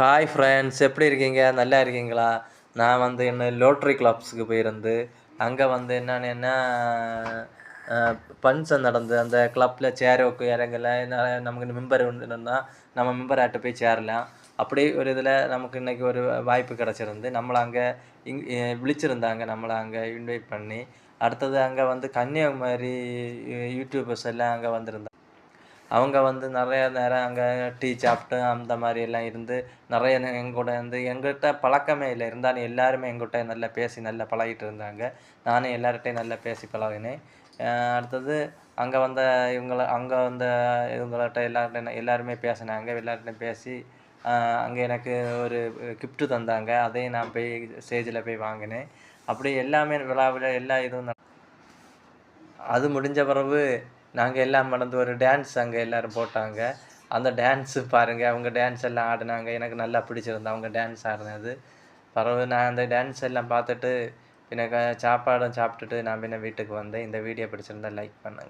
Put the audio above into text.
Hi friends, எப்படி இருக்கீங்க? நல்லா இருக்கீங்களா? நான் வந்து என்ன லோட்டரி கிளப்ஸுக்கு போயிருந்து, அங்கே வந்து என்னன்னா ஃபங்க்ஷன் நடந்து அந்த கிளப்பில் சேரோக்கு இறங்கல நமக்கு மெம்பர் உண்டுன்னா நம்ம மெம்பர் ஆகிட்ட போய் சேரலாம். அப்படி ஒரு இதில் நமக்கு இன்றைக்கி ஒரு வாய்ப்பு கிடச்சிருந்து நம்மளை அங்கே விழிச்சிருந்தாங்க, நம்மளை அங்கே இன்வைட் பண்ணி. அடுத்தது அங்கே வந்து கன்னியாகுமரி யூடியூபர்ஸ் எல்லாம் அங்கே வந்திருந்தாங்க. அவங்க வந்து நிறைய நேரம் அங்கே டீ சாப்பிட்டு அந்த மாதிரி எல்லாம் இருந்து நிறைய எங்கூட வந்து எங்கள்கிட்ட பழக்கமே இல்லை, இருந்தாலும் எல்லாருமே எங்கள்கிட்ட நல்லா பேசி நல்லா பழகிட்டு இருந்தாங்க. நானும் எல்லார்கிட்டையும் நல்லா பேசி பழகினேன். அடுத்தது அங்கே வந்த இவங்கள்ட்ட எல்லாருமே பேசினாங்க. எல்லார்கிட்டையும் பேசி அங்கே எனக்கு ஒரு கிஃப்ட்டு தந்தாங்க. அதையும் நான் போய் ஸ்டேஜில் போய் வாங்கினேன். அப்படி எல்லாமே விழாவில் எல்லா இதுவும் அது முடிஞ்ச பிறகு நாங்கள் எல்லாம் மறந்து ஒரு டான்ஸ் அங்கே எல்லோரும் போட்டாங்க. அந்த டான்ஸு பாருங்கள், அவங்க டான்ஸ் எல்லாம் ஆடினாங்க. எனக்கு நல்லா பிடிச்சிருந்து அவங்க டான்ஸ் ஆடினது. பிறகு நான் அந்த டான்ஸ் எல்லாம் பார்த்துட்டு பின்ன சாப்பாடும் சாப்பிட்டுட்டு நான் பின்ன வீட்டுக்கு வந்தேன். இந்த வீடியோ பிடிச்சிருந்தா லைக் பண்ணுங்கள்.